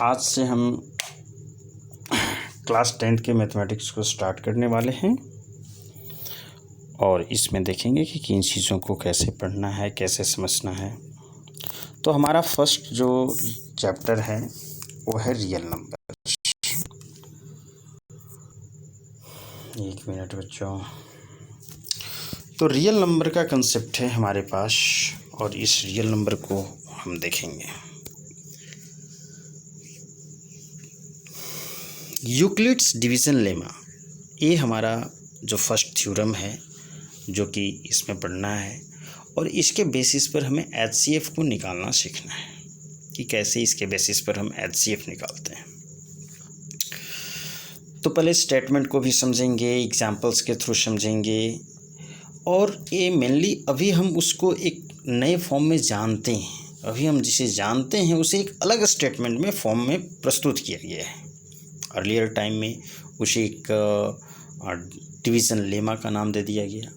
आज से हम क्लास 10th के मैथमेटिक्स को स्टार्ट करने वाले हैं और इसमें देखेंगे कि किन चीज़ों को कैसे पढ़ना है, कैसे समझना है। तो हमारा फर्स्ट जो चैप्टर है वो है रियल नंबर। एक मिनट बच्चों। तो रियल नंबर का कंसेप्ट है हमारे पास और इस रियल नंबर को हम देखेंगे। यूक्लिड्स डिवीज़न लेमा, ये हमारा जो फर्स्ट थ्योरम है जो कि इसमें पढ़ना है और इसके बेसिस पर हमें एचसीएफ को निकालना सीखना है कि कैसे इसके बेसिस पर हम एचसीएफ निकालते हैं। तो पहले स्टेटमेंट को भी समझेंगे, एग्जांपल्स के थ्रू समझेंगे और ये मेनली अभी हम उसको एक नए फॉर्म में जानते हैं। अभी हम जिसे जानते हैं उसे एक अलग स्टेटमेंट में फॉर्म में प्रस्तुत किया गया है। अर्लियर टाइम में उसे एक डिवीज़न लेमा का नाम दे दिया गया।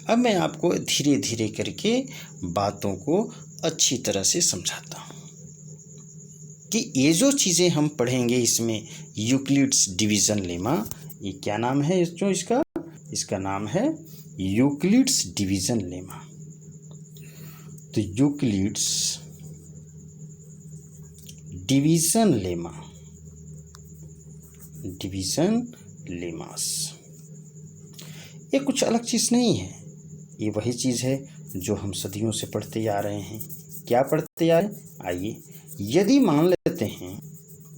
अब मैं आपको धीरे धीरे करके बातों को अच्छी तरह से समझाता हूँ कि ये जो चीज़ें हम पढ़ेंगे इसमें यूक्लिड्स डिवीज़न लेमा, ये क्या नाम है जो इसका नाम है यूक्लिड्स डिवीज़न लेमा। तो यूक्लिड्स डिवीज़न लेमास ये कुछ अलग चीज़ नहीं है, ये वही चीज़ है जो हम सदियों से पढ़ते आ रहे हैं। क्या पढ़ते आ रहे हैं? आइए, यदि मान लेते हैं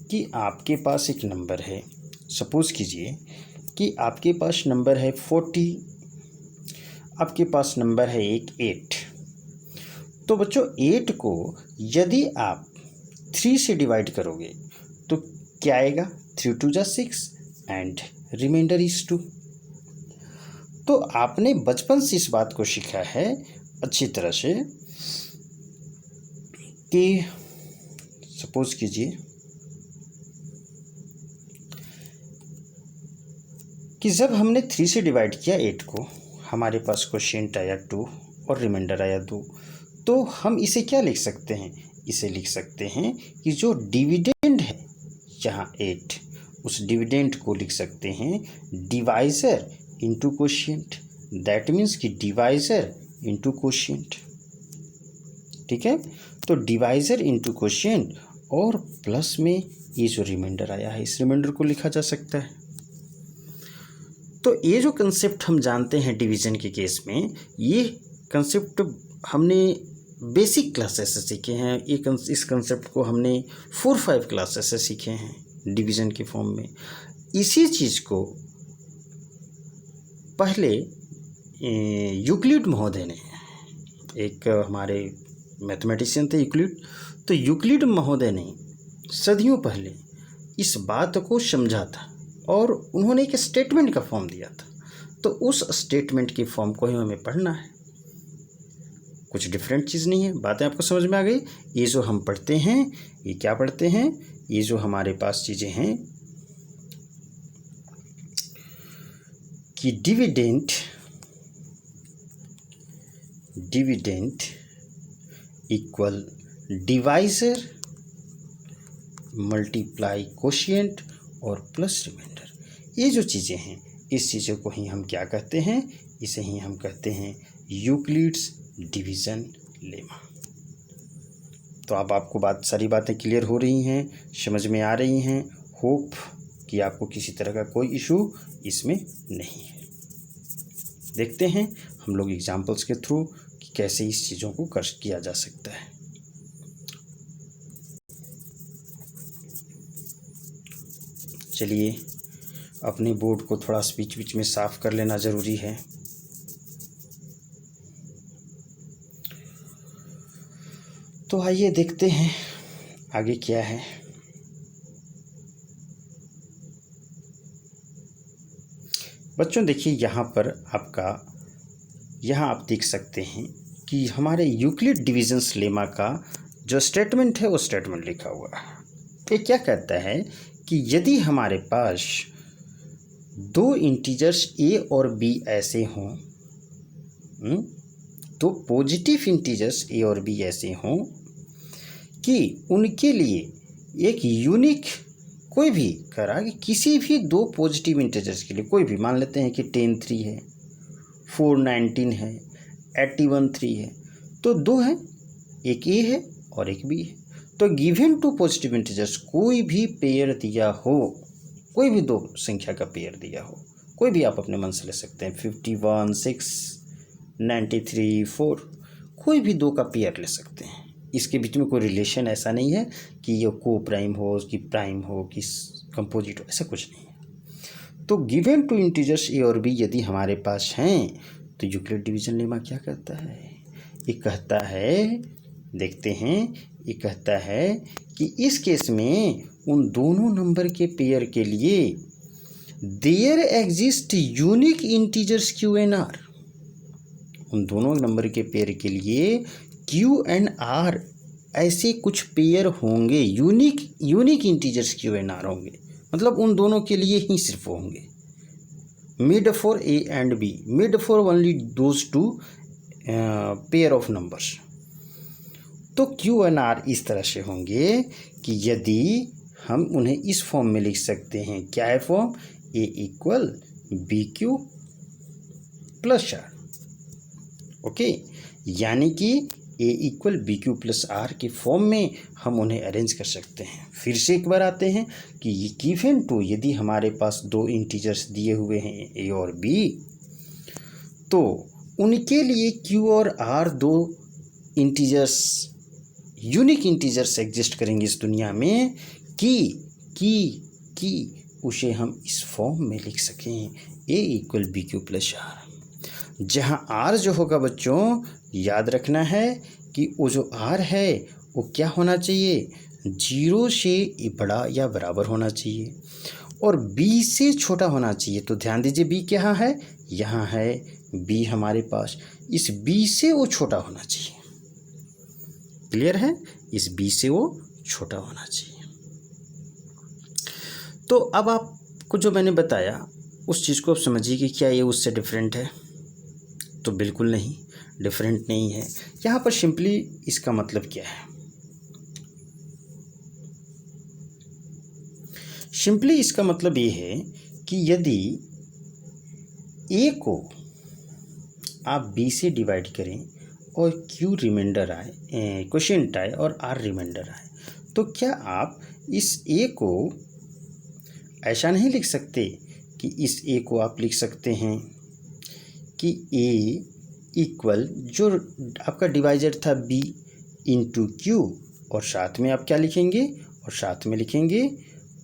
कि आपके पास एक नंबर है, सपोज़ कीजिए कि आपके पास नंबर है 40, आपके पास नंबर है एक 8। तो बच्चों 8 को यदि आप 3 से डिवाइड करोगे तो क्या आएगा? 3 2 जा 6 एंड रिमाइंडर इज 2। तो आपने बचपन से इस बात को सीखा है अच्छी तरह से कि सपोज कीजिए कि जब हमने 3 से डिवाइड किया 8 को, हमारे पास क्वोशिएंट आया 2 और रिमाइंडर आया 2। तो हम इसे क्या लिख सकते हैं? इसे लिख सकते हैं कि जो डिविडेंड है यहाँ 8, उस डिविडेंड को लिख सकते हैं divisor into quotient. That means कि डिवाइज़र इंटू क्वोशिएंट। ठीक है, तो डिवाइज़र इंटू क्वोशिएंट और प्लस में ये जो रिमाइंडर आया है इस रिमाइंडर को लिखा जा सकता है। तो ये जो कंसेप्ट हम जानते हैं डिवीज़न के केस में, ये कंसेप्ट हमने बेसिक क्लासेस से सीखे हैं। इस कंसेप्ट को हमने 4-5 क्लासेस से सीखे हैं डिवीज़न के फॉर्म में। इसी चीज़ को पहले यूक्लिड महोदय ने, एक हमारे मैथमेटिशियन थे यूक्लिड, तो यूक्लिड महोदय ने सदियों पहले इस बात को समझा था और उन्होंने एक स्टेटमेंट का फॉर्म दिया था। तो उस स्टेटमेंट की फॉर्म को ही हमें पढ़ना है, कुछ डिफरेंट चीज़ नहीं है। बातें आपको समझ में आ गई? ये जो हम पढ़ते हैं, ये क्या पढ़ते हैं? ये जो हमारे पास चीज़ें हैं कि dividend equal divisor multiply quotient और प्लस रिमाइंडर। ये जो चीज़ें हैं इस चीज़ों को ही हम क्या कहते हैं? इसे ही हम कहते हैं यूक्लिड्स डिवीज़न लेमा। तो अब आपको सारी बातें क्लियर हो रही हैं, समझ में आ रही हैं। होप कि आपको किसी तरह का कोई इशू इसमें नहीं है। देखते हैं हम लोग एग्जांपल्स के थ्रू कि कैसे इस चीज़ों को किया जा सकता है। चलिए, अपने बोर्ड को थोड़ा बीच बीच में साफ़ कर लेना ज़रूरी है। तो आइए देखते हैं आगे क्या है। बच्चों देखिए, यहाँ आप देख सकते हैं कि हमारे यूक्लिड डिवीज़न्स लेमा का जो स्टेटमेंट है वो स्टेटमेंट लिखा हुआ है। ये क्या कहता है कि यदि हमारे पास 2 इंटीजर्स a और b ऐसे हों, तो पॉजिटिव इंटीजर्स a और b ऐसे हों कि उनके लिए एक यूनिक कोई भी करा कि किसी भी दो पॉजिटिव इंटीजर्स के लिए, कोई भी मान लेते हैं कि 10 3 है, 4 19 है, 81 3 है, तो दो हैं, एक ए है और एक बी है। तो गिवन टू पॉजिटिव इंटीजर्स कोई भी पेयर दिया हो, कोई भी दो संख्या का पेयर दिया हो, कोई भी आप अपने मन से ले सकते हैं, 51 6 93 4, कोई भी दो का पेयर ले सकते हैं। इसके बीच में कोई रिलेशन ऐसा नहीं है कि ये को प्राइम हो, कि प्राइम हो, कि कंपोजिट हो, ऐसा कुछ नहीं है। तो गिवन टू इंटीजर्स ए और बी यदि हमारे पास हैं तो यूक्लिड डिवीजन लेमा क्या कहता है? ये कहता है, देखते हैं, ये कहता है कि इस केस में उन दोनों नंबर के पेयर के लिए there exist unique integers q and r. उन दोनों नंबर के पेयर के लिए क्यू एंड आर ऐसे कुछ पेयर होंगे, unique integers q and r होंगे, मतलब उन दोनों के लिए ही सिर्फ होंगे। Made for a and b, made for only those two pair of numbers. तो क्यू एंड आर इस तरह से होंगे कि यदि हम उन्हें इस फॉर्म में लिख सकते हैं, क्या है form? A equal B Q plus R. Okay, यानी कि A equal B Q plus R के फॉर्म में हम उन्हें अरेंज कर सकते हैं। फिर से एक बार आते हैं कि ये गिवन टू, यदि हमारे पास दो इंटीजर्स दिए हुए हैं ए और बी, तो उनके लिए क्यू और आर दो इंटीजर्स, यूनिक इंटीजर्स एग्जिस्ट करेंगे इस दुनिया में कि उसे हम इस फॉर्म में लिख सकें, A equal B Q plus R. जहाँ आर जो होगा बच्चों, याद रखना है कि वो जो आर है वो क्या होना चाहिए? 0 से बड़ा या बराबर होना चाहिए और बी से छोटा होना चाहिए। तो ध्यान दीजिए बी क्या है, यहाँ है बी हमारे पास, इस बी से वो छोटा होना चाहिए। क्लियर है? इस बी से वो छोटा होना चाहिए। तो अब आपको जो मैंने बताया उस चीज़ को आप समझिए कि क्या ये उससे डिफरेंट है? तो बिल्कुल नहीं, डिफरेंट नहीं है। यहाँ पर सिंपली इसका मतलब क्या है? सिंपली इसका मतलब ये है कि यदि ए को आप बी से डिवाइड करें और क्यू रिमाइंडर आए, क्वोशिएंट आए और आर रिमाइंडर आए, तो क्या आप इस ए को ऐसा नहीं लिख सकते कि इस ए को आप लिख सकते हैं कि ए इक्वल जो आपका डिवाइजर था बी इंटू क्यू, और साथ में आप क्या लिखेंगे? और साथ में लिखेंगे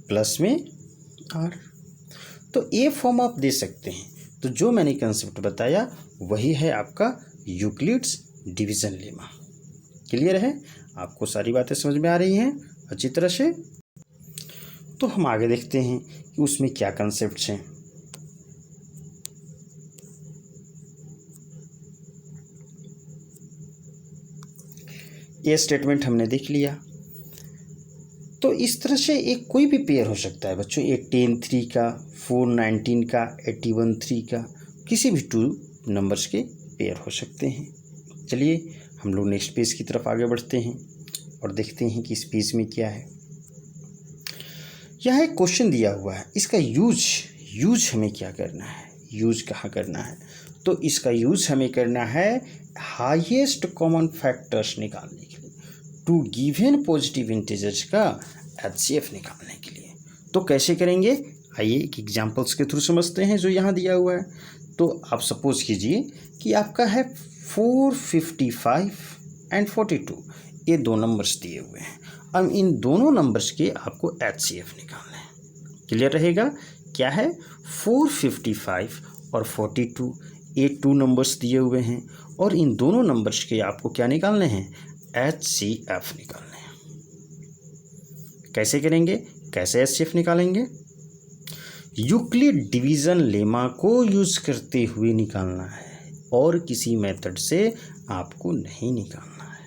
प्लस में आर। तो ए फॉर्म आप दे सकते हैं। तो जो मैंने कंसेप्ट बताया वही है आपका यूक्लिड्स डिवीज़न लेमा। क्लियर है? आपको सारी बातें समझ में आ रही हैं अच्छी तरह से? तो हम आगे देखते हैं कि उसमें क्या कंसेप्ट्स हैं। ये स्टेटमेंट हमने देख लिया। तो इस तरह से एक कोई भी पेयर हो सकता है बच्चों, एक 10 3 का, 4 19 का, 81 3 का, किसी भी टू नंबर्स के पेयर हो सकते हैं। चलिए हम लोग नेक्स्ट पेज की तरफ आगे बढ़ते हैं और देखते हैं कि इस पेज में क्या है। यहाँ एक क्वेश्चन दिया हुआ है, इसका यूज हमें क्या करना है? यूज कहाँ करना है? तो इसका यूज हमें करना है हाईएस्ट कॉमन फैक्टर्स निकालने के लिए, टू गिवन पॉजिटिव इंटीजर्स का एचसीएफ निकालने के लिए। तो कैसे करेंगे? आइए एक एग्जांपल्स के थ्रू समझते हैं जो यहाँ दिया हुआ है। तो आप सपोज कीजिए कि आपका है 455 एंड 42, ये दो नंबर्स दिए हुए हैं। अब इन दोनों नंबर्स के आपको एचसीएफ निकालना है। क्लियर रहेगा? क्या है? 455 और 42, ये टू नंबर्स दिए हुए हैं और इन दोनों नंबर्स के आपको क्या निकालने हैं? एचसीएफ निकालने हैं। कैसे करेंगे? कैसे एचसीएफ निकालेंगे? यूक्लिड डिवीज़न लेमा को यूज़ करते हुए निकालना है और किसी मेथड से आपको नहीं निकालना है।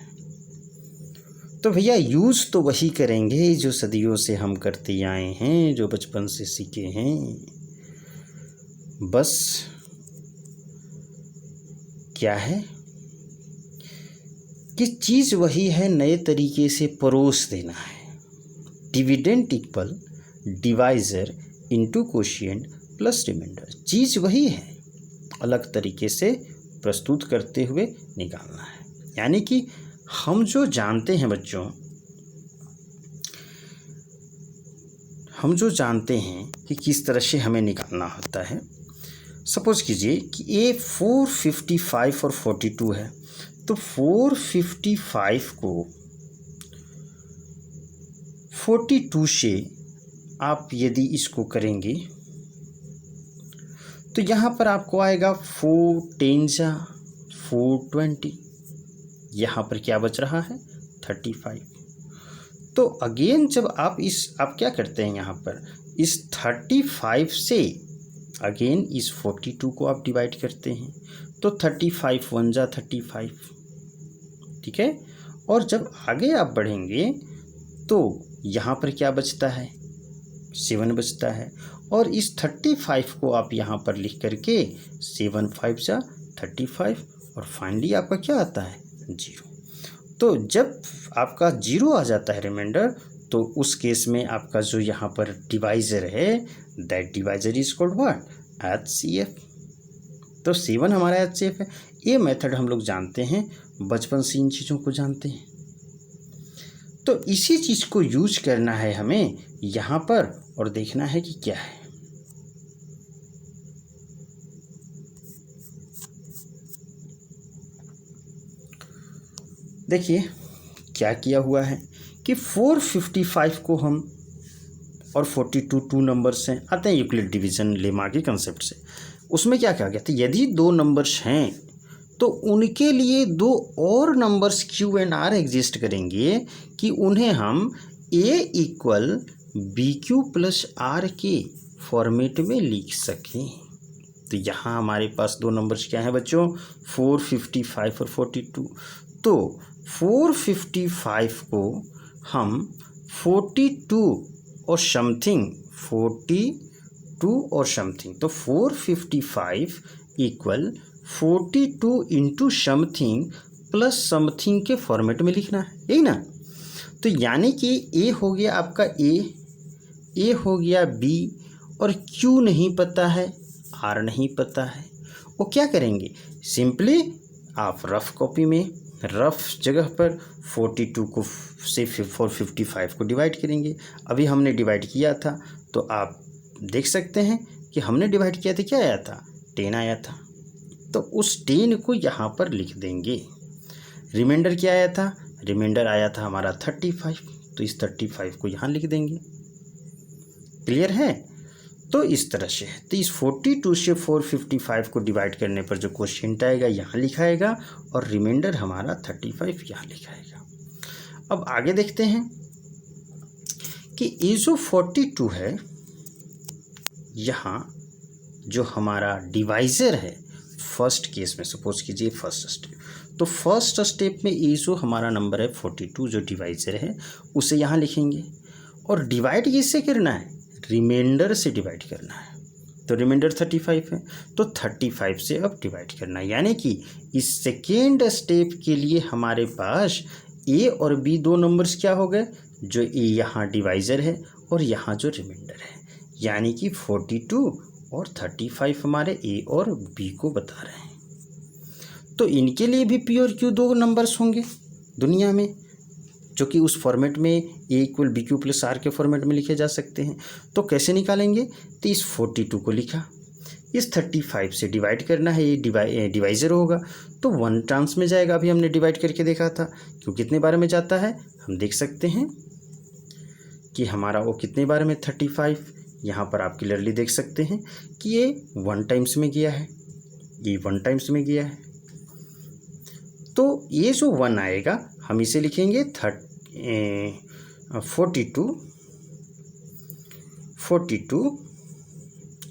तो भैया यूज़ तो वही करेंगे जो सदियों से हम करते आए हैं, जो बचपन से सीखे हैं। बस क्या है कि चीज़ वही है, नए तरीके से परोस देना है। Dividend equal divisor into quotient plus reminder. चीज़ वही है, अलग तरीके से प्रस्तुत करते हुए निकालना है। यानी कि हम जो जानते हैं बच्चों, हम जो जानते हैं कि किस तरह से हमें निकालना होता है। सपोज कीजिए कि ये 455 और 42 है, तो 455 को 42 से आप यदि इसको करेंगे तो यहाँ पर आपको आएगा 4 10 जा 420, यहाँ पर क्या बच रहा है 35। तो अगेन जब आप क्या करते हैं, यहाँ पर इस 35 से अगेन इस 42 को आप डिवाइड करते हैं, तो 35 1 जा 35, ठीक है। और जब आगे आप बढ़ेंगे तो यहाँ पर क्या बचता है 7 बचता है, और इस 35 को आप यहाँ पर लिख करके 7 5 जा 35, और फाइनली आपका क्या आता है 0। तो जब आपका 0 आ जाता है रिमाइंडर, तो उस केस में आपका जो यहाँ पर डिवाइजर है, that divisor is called what HCF। तो 7 हमारा HCF है। ये मेथड हम लोग जानते हैं, बचपन से इन चीज़ों को जानते हैं। तो इसी चीज़ को यूज करना है हमें यहाँ पर, और देखना है कि क्या है। देखिए क्या किया हुआ है कि 455 को हम और 42 2 नंबर्स हैं, आते हैं यूक्लिड डिवीजन लेमा के कंसेप्ट से। उसमें क्या कहा गया था, यदि 2 नंबर्स हैं तो उनके लिए 2 और numbers Q and R exist करेंगे कि उन्हें हम A equal BQ plus R के फॉर्मेट में लिख सकें। तो यहाँ हमारे पास 2 नंबर्स क्या हैं बच्चों, 455 और 42। तो 455 को हम 42 और समथिंग, 42 और समथिंग, तो 455 equal 42 into something plus something के फॉर्मेट में लिखना है, यही ना। तो यानी कि ए हो गया आपका ए हो गया बी, और क्यू नहीं पता है, आर नहीं पता है। वो क्या करेंगे, सिंपली आप रफ कॉपी में रफ जगह पर 42 को से 455 को डिवाइड करेंगे। अभी हमने डिवाइड किया था, तो आप देख सकते हैं कि हमने डिवाइड किया था, क्या आया था 10 आया था। तो उस 10 को यहाँ पर लिख देंगे। रिमाइंडर क्या आया था, रिमाइंडर आया था हमारा 35, तो इस 35 को यहाँ लिख देंगे। क्लियर है। तो इस तरह से है। तो इस 42 से 455 को डिवाइड करने पर जो क्वोशिएंट आएगा यहाँ लिखाएगा, और रिमाइंडर हमारा 35 यहाँ लिखाएगा। अब आगे देखते हैं कि ये जो 42 है, यहाँ जो हमारा डिवाइजर है फर्स्ट केस में, सपोज कीजिए फर्स्ट स्टेप, तो फर्स्ट स्टेप में ये जो हमारा नंबर है 42 जो डिवाइजर है उसे यहाँ लिखेंगे। और डिवाइड किससे करना है, रिमाइंडर से डिवाइड करना है। तो रिमाइंडर 35 है, तो 35 से अब डिवाइड करना है। यानी कि इस सेकेंड स्टेप के लिए हमारे पास ए और बी 2 नंबर्स क्या हो गए, जो ए यहाँ डिवाइजर है और यहाँ जो रिमाइंडर है। यानी कि 42 और 35 हमारे ए और बी को बता रहे हैं। तो इनके लिए भी पी और क्यू 2 नंबर्स होंगे दुनिया में, जो कि उस फॉर्मेट में A equal B Q plus R के फॉर्मेट में लिखे जा सकते हैं। तो कैसे निकालेंगे, तो इस 42 को लिखा, इस 35 से डिवाइड करना है, ये डिवाइजर होगा तो 1 टाइम्स में जाएगा। अभी हमने डिवाइड करके देखा था, क्यों कितने बार में जाता है हम देख सकते हैं कि हमारा वो कितने बार में 35, यहाँ पर आप क्लियरली देख सकते हैं कि ये 1 टाइम्स में गया है, ये 1 टाइम्स में गया है। तो ये जो 1 आएगा हम इसे लिखेंगे 42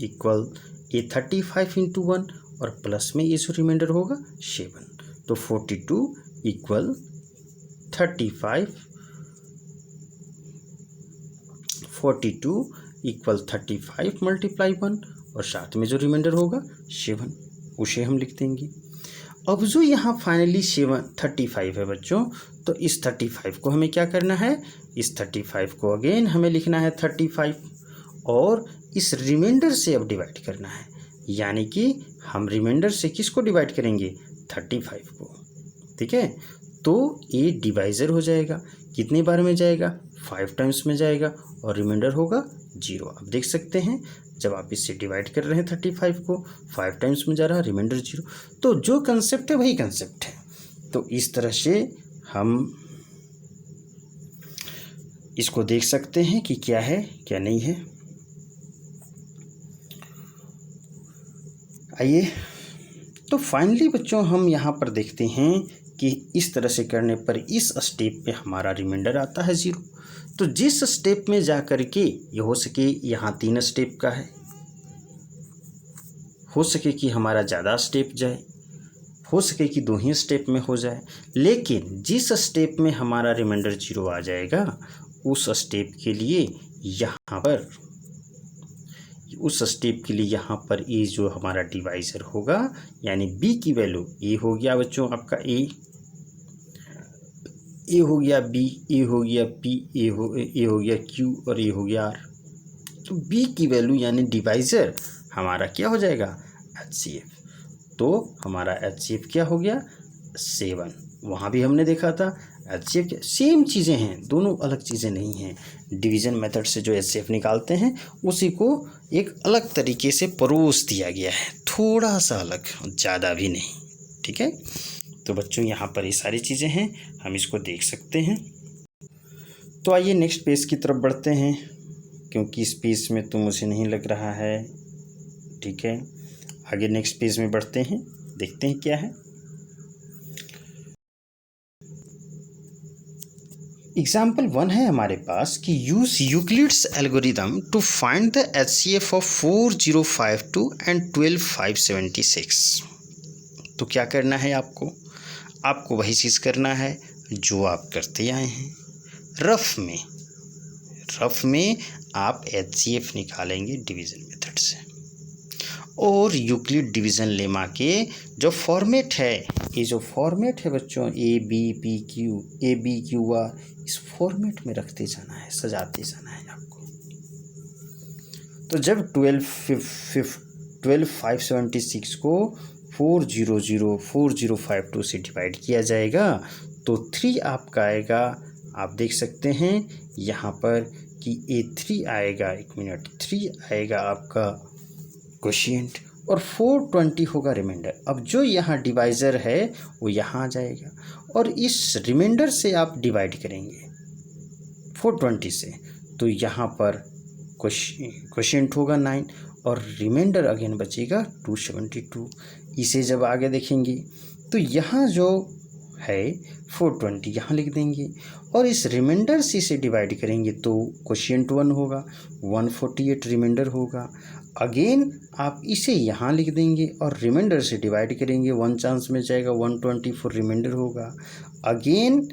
इक्वल ये 35 इंटू 1, और प्लस में ये जो रिमाइंडर होगा 7। तो 42 इक्वल 35, 42 इक्वल 35 मल्टीप्लाई 1, और साथ में जो रिमाइंडर होगा 7, उसे हम लिख देंगे। अब जो यहाँ फाइनली 35 है बच्चों, तो इस 35 को हमें क्या करना है, इस 35 को अगेन हमें लिखना है 35 और इस रिमाइंडर से अब डिवाइड करना है, यानी कि हम रिमाइंडर से किसको डिवाइड करेंगे, 35 को। ठीक है, तो ये डिवाइज़र हो जाएगा, कितनी बार में जाएगा, 5 टाइम्स में जाएगा और रिमाइंडर होगा 0। अब देख सकते हैं जब आप इससे डिवाइड कर रहे हैं 35 को, 5 टाइम्स में जा रहा है, रिमाइंडर 0। तो जो कंसेप्ट है वही कंसेप्ट है। तो इस तरह से हम इसको देख सकते हैं कि क्या है क्या नहीं है। आइए, तो फाइनली बच्चों हम यहाँ पर देखते हैं कि इस तरह से करने पर इस स्टेप पे हमारा रिमाइंडर आता है 0। तो जिस स्टेप में जा कर के ये हो सके यहाँ 3 स्टेप का है, हो सके कि हमारा ज़्यादा स्टेप जाए, हो सके कि 2 ही स्टेप में हो जाए, लेकिन जिस स्टेप में हमारा रिमाइंडर 0 आ जाएगा उस स्टेप के लिए यहाँ पर, उस स्टेप के लिए यहाँ पर ए जो हमारा डिवाइज़र होगा, यानी बी की वैल्यू ए हो गया बच्चों आपका ए हो गया बी, ए हो गया पी, ए हो गया क्यू और ए हो गया आर। तो बी की वैल्यू यानी डिवाइज़र हमारा क्या हो जाएगा, HCF। तो हमारा HCF क्या हो गया, 7। वहाँ भी हमने देखा था HCF सेम चीज़ें हैं, दोनों अलग चीज़ें नहीं हैं। डिवीज़न मेथड से जो HCF निकालते हैं उसी को एक अलग तरीके से परोस दिया गया है, थोड़ा सा अलग, ज़्यादा भी नहीं। ठीक है, तो बच्चों यहाँ पर ये सारी चीज़ें हैं, हम इसको देख सकते हैं। तो आइए नेक्स्ट पेज की तरफ बढ़ते हैं, क्योंकि इस पेज में तो मुझे नहीं लग रहा है। ठीक है, आगे नेक्स्ट पेज में बढ़ते हैं, देखते हैं क्या है। एग्जाम्पल 1 है हमारे पास कि use Euclid's algorithm to find the HCF of 4052 and 12576। तो क्या करना है आपको वही चीज़ करना है जो आप करते आए हैं। रफ में आप HCF निकालेंगे डिवीज़न मेथड से, और यूक्लिड डिवीज़न लेमा के जो फॉर्मेट है, ये जो फॉर्मेट है बच्चों ABPQ, इस फॉर्मेट में रखते जाना है, सजाते जाना है आपको। तो जब 12576 को 4052 से डिवाइड किया जाएगा तो 3 आपका आएगा। आप देख सकते हैं यहाँ पर कि A3 आएगा, 3 आएगा आपका क्वोशिएंट और 420 होगा रिमाइंडर। अब जो यहाँ डिवाइज़र है वो यहाँ आ जाएगा और इस रिमाइंडर से आप डिवाइड करेंगे 420 से, तो यहाँ पर क्वोशिएंट होगा 9 और रिमाइंडर अगेन बचेगा 272। इसे जब आगे देखेंगे तो यहाँ जो है 420 यहाँ लिख देंगे और इस रिमाइंडर से इसे डिवाइड करेंगे तो क्वोशिएंट 1 होगा, 148 रिमाइंडर होगा। अगेन आप इसे यहाँ लिख देंगे और रिमाइंडर से डिवाइड करेंगे, 1 चांस में जाएगा, 124 रिमाइंडर होगा। अगेन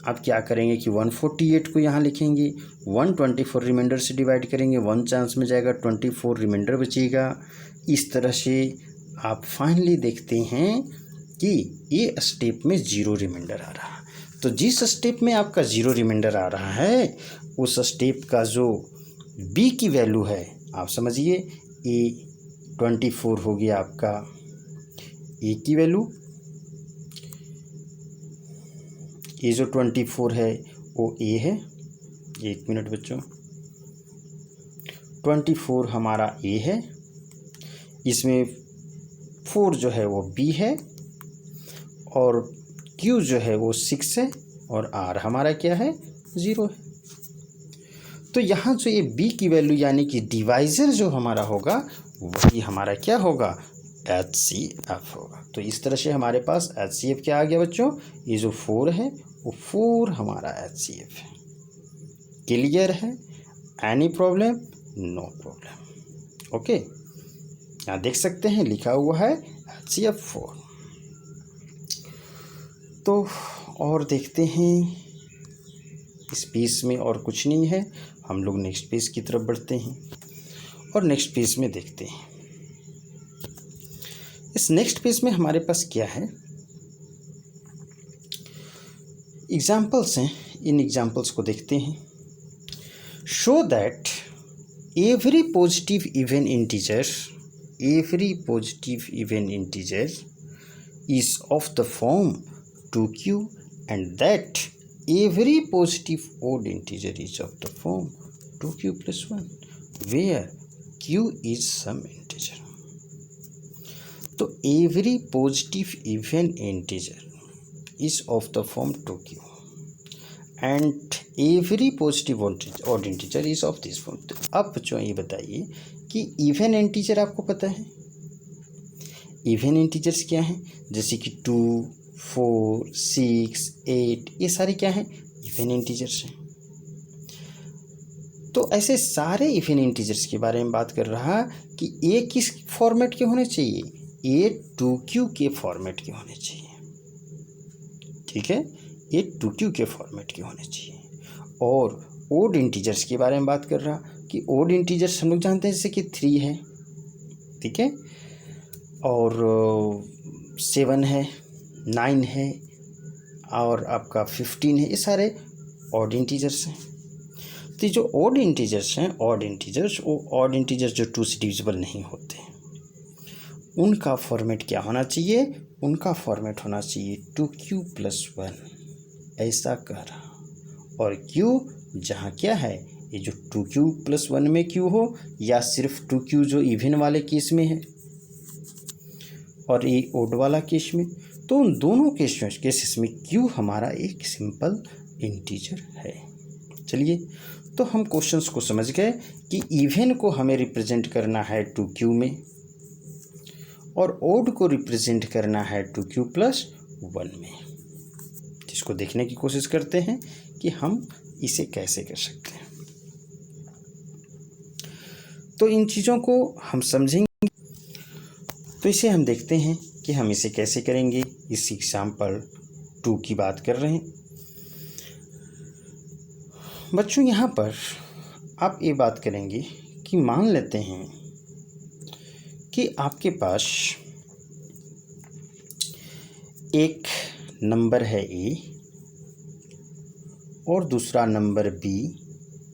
आप क्या करेंगे कि 148 को यहाँ लिखेंगे, 124 रिमाइंडर से डिवाइड करेंगे, 1 चांस में जाएगा, 24 रिमाइंडर बचेगा। इस तरह से आप फाइनली देखते हैं कि ये स्टेप में 0 रिमाइंडर आ रहा है। तो जिस स्टेप में आपका 0 रिमाइंडर आ रहा है उस स्टेप का जो बी की वैल्यू है आप समझिए, A24 हो गया आपका ए की वैल्यू, ये जो 24 है वो ए है। 1 मिनट बच्चों, 24 हमारा ए है, इसमें 4 जो है वो बी है और क्यू जो है वो 6 है और आर हमारा क्या है 0 है। तो यहाँ जो ये बी की वैल्यू यानी कि डिवाइज़र जो हमारा होगा वही हमारा क्या होगा, HCF होगा। तो इस तरह से हमारे पास HCF क्या आ गया बच्चों, ये जो 4 है वो 4 हमारा HCF है। क्लियर है? Any problem? No problem. Okay, यहाँ देख सकते हैं लिखा हुआ है HCF 4। तो और देखते हैं, इस पेज में और कुछ नहीं है, हम लोग नेक्स्ट पेज की तरफ बढ़ते हैं और नेक्स्ट पेज में देखते हैं। इस नेक्स्ट पेज में हमारे पास क्या है, एग्जाम्पल्स हैं, इन एग्जाम्पल्स को देखते हैं। Show that every positive even integer is of the form 2q and that every positive odd integer is of the form 2q plus 1 where q is some integer. तो every positive even integer is of the form 2q and every positive odd integer is of this form. तो अब बच्चों ये बताइए कि even integer आपको पता है, इवन इंटीजर्स क्या हैं, जैसे कि 2, 4, 6, 8, ये सारे क्या हैं, इवन इंटीजर्स हैं। तो ऐसे सारे इवन इंटीजर्स के बारे में बात कर रहा कि ये किस फॉर्मेट के होने चाहिए, ये 2q के फॉर्मेट के होने चाहिए, ठीक है, ये 2q के फॉर्मेट के होने चाहिए। और ओड इंटीजर्स के बारे में बात कर रहा कि ओड इंटीजर्स हम लोग जानते हैं जैसे कि 3 है, ठीक है, और 7 है, 9 है और आपका 15 है, ये सारे ऑड इंटीजर्स हैं। तो जो ऑड इंटीजर्स हैं, ऑड इंटीजर्स जो 2 से डिविजिबल नहीं होते, उनका फॉर्मेट क्या होना चाहिए, उनका फॉर्मेट होना चाहिए 2q plus 1, ऐसा कह रहा। और q जहाँ क्या है, ये जो 2q plus 1 में q हो या सिर्फ 2q जो इवन वाले केस में है और ये ओड वाला केस में, तो उन दोनों केसेस में q हमारा एक सिंपल इंटीजर है। चलिए, तो हम क्वेश्चंस को समझ गए कि इवन को हमें रिप्रेजेंट करना है 2q में और ओड को रिप्रेजेंट करना है 2q plus 1 में। इसको देखने की कोशिश करते हैं कि हम इसे कैसे कर सकते हैं। तो इन चीज़ों को हम समझेंगे, तो इसे हम देखते हैं कि हम इसे कैसे करेंगे। इस एग्जाम्पल 2 की बात कर रहे हैं बच्चों। यहाँ पर आप ये बात करेंगे कि मान लेते हैं कि आपके पास एक नंबर है a और दूसरा नंबर b।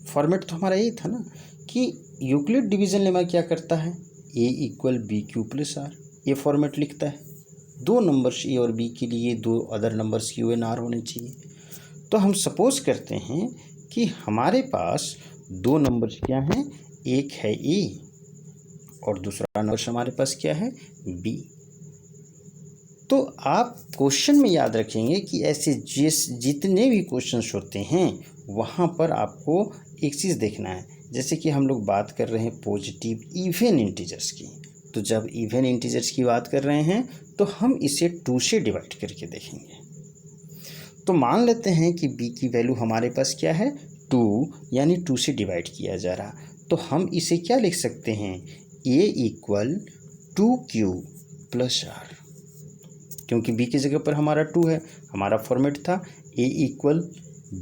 फॉर्मेट तो हमारा यही था ना कि यूक्लिड डिवीजन लेमा क्या करता है, a = bq + r, ये फॉर्मेट लिखता है। दो नंबर्स a और b के लिए दो other numbers q and r होने चाहिए। तो हम सपोज करते हैं कि हमारे पास दो नंबर्स क्या हैं, एक है a और दूसरा नंबर हमारे पास क्या है, b। तो आप क्वेश्चन में याद रखेंगे कि ऐसे जितने भी क्वेश्चंस होते हैं वहाँ पर आपको एक चीज़ देखना है। जैसे कि हम लोग बात कर रहे हैं पॉजिटिव इवन इंटीजर्स की, तो जब इवन इंटीजर्स की बात कर रहे हैं तो हम इसे 2 से डिवाइड करके देखेंगे। तो मान लेते हैं कि b की वैल्यू हमारे पास क्या है, 2, यानी 2 से डिवाइड किया जा रहा। तो हम इसे क्या लिख सकते हैं, a = 2q + r, क्योंकि b की जगह पर हमारा 2 है। हमारा फॉर्मेट था a =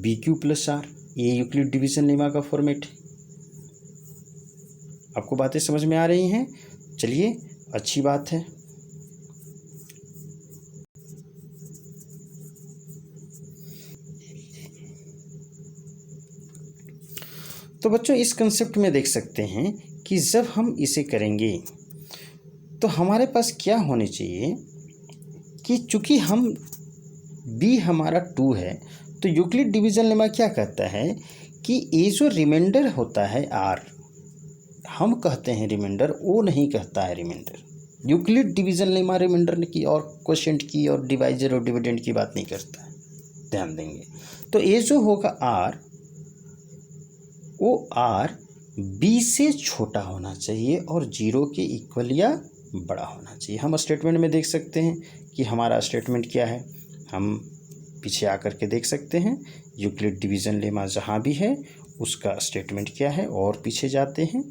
bq + r, ये यूक्लिड डिवीजन लेमा का फॉर्मेट है। आपको बातें समझ में आ रही हैं? चलिए, अच्छी बात है। तो बच्चों इस कंसेप्ट में देख सकते हैं कि जब हम इसे करेंगे तो हमारे पास क्या होने चाहिए कि चूंकि हम b हमारा 2 है, तो यूक्लिड डिवीजन लेमा क्या कहता है कि ये जो रिमाइंडर होता है r, हम कहते हैं रिमाइंडर, वो नहीं कहता है remainder. Euclid division lemma remainder की और क्वोशिएंट की और डिवाइजर और डिविडेंड की बात नहीं करता है, ध्यान देंगे। तो ये जो होगा r, वो r b से छोटा होना चाहिए और 0 के इक्वल या बड़ा होना चाहिए। हम स्टेटमेंट में देख सकते हैं कि हमारा स्टेटमेंट क्या है, हम पीछे आकर के देख सकते हैं यूक्लिड डिवीजन लेमा जहाँ भी है उसका स्टेटमेंट क्या है, और पीछे जाते हैं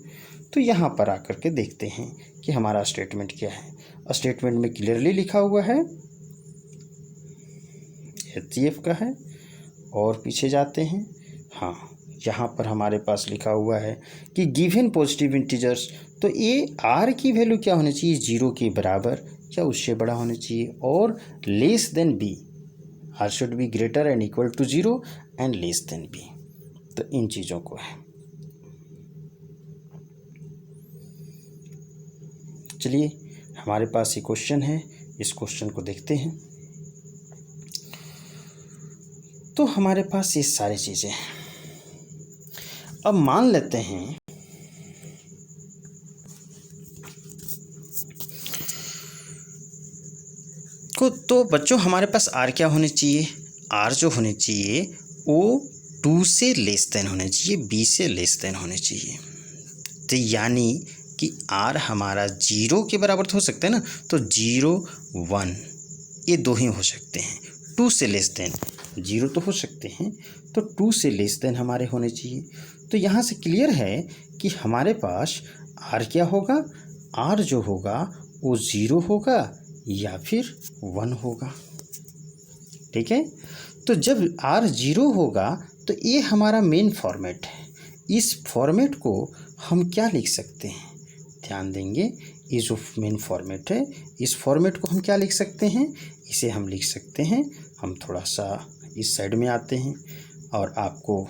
तो यहाँ पर आकर के देखते हैं कि हमारा स्टेटमेंट क्या है। स्टेटमेंट में क्लियरली लिखा हुआ है HCF का है, और पीछे जाते हैं, हाँ यहाँ पर हमारे पास लिखा हुआ है कि गिवन पॉजिटिव इंटीजर्स, तो ये r की वैल्यू क्या होनी चाहिए, 0 के बराबर या उससे बड़ा होना चाहिए और less than b। R should be greater and equal to 0 and less than b. तो इन चीज़ों को है। चलिए हमारे पास ये क्वेश्चन है, इस क्वेश्चन को देखते हैं। तो हमारे पास ये सारी चीज़ें हैं। अब मान लेते हैं तो बच्चों हमारे पास आर क्या होने चाहिए, आर जो होने चाहिए वो 2 से लेस देन होने चाहिए, बी से लेस देन होने चाहिए। तो यानी कि आर हमारा 0 के बराबर तो हो सकता है ना, तो 0 1 ये 2 ही हो सकते हैं। 2 से लेस देन 0 तो हो सकते हैं, तो 2 से लेस देन हमारे होने चाहिए। तो यहाँ से क्लियर है कि हमारे पास आर क्या होगा, आर जो होगा वो 0 होगा या फिर 1 होगा। ठीक है, तो जब आर 0 होगा तो ये हमारा मेन फॉर्मेट है। इस फॉर्मेट को हम क्या लिख सकते हैं, ध्यान देंगे, ये जो मेन फॉर्मेट है इस फॉर्मेट को हम क्या लिख सकते हैं, इसे हम लिख सकते हैं, हम थोड़ा सा इस साइड में आते हैं और आपको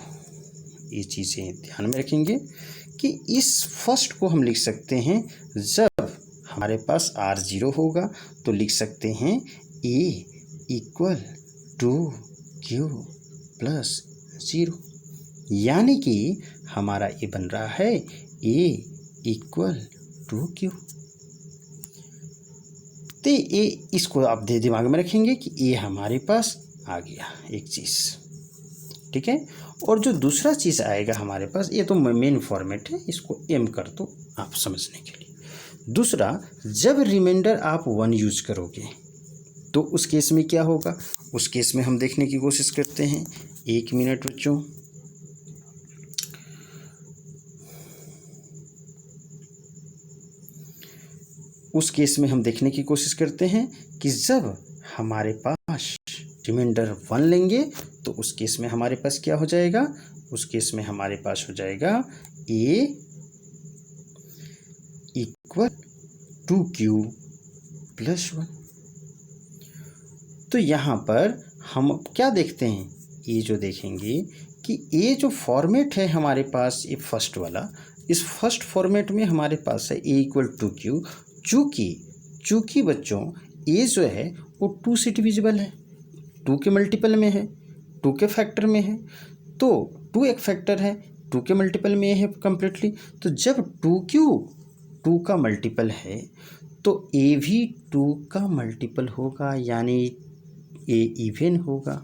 ये चीज़ें ध्यान में रखेंगे कि इस फर्स्ट को हम लिख सकते हैं, जब हमारे पास आर 0 होगा तो लिख सकते हैं ए इक्वल टू क्यू प्लस 0, यानी कि हमारा ये बन रहा है ए इक्वल टू क्यू। तो ये इसको आप दिमाग में रखेंगे कि ये हमारे पास आ गया एक चीज़। ठीक है, और जो दूसरा चीज़ आएगा हमारे पास, ये तो मेन फॉर्मेट है, इसको एम कर दो आप समझने के लिए। दूसरा, जब रिमाइंडर आप 1 यूज करोगे तो उस केस में क्या होगा, उस केस में हम देखने की कोशिश करते हैं। 1 मिनट बच्चों, उस केस में हम देखने की कोशिश करते हैं कि जब हमारे पास रिमाइंडर 1 लेंगे तो उस केस में हमारे पास क्या हो जाएगा, उस केस में हमारे पास हो जाएगा ए इक्वल टू क्यू प्लस 1। तो यहाँ पर हम क्या देखते हैं, ये जो देखेंगे कि ये जो फॉर्मेट है हमारे पास, ये फर्स्ट वाला, इस फर्स्ट फॉर्मेट में हमारे पास है ए इक्वल टू क्यू। चूँकि बच्चों ए जो है वो 2 से डिविजिबल है, 2 के मल्टीपल में है, 2 के फैक्टर में है, तो 2 एक फैक्टर है, 2 के मल्टीपल में है कम्प्लीटली। तो जब 2q 2 का मल्टीपल है तो ए भी 2 का मल्टीपल होगा, यानी ए इवन होगा।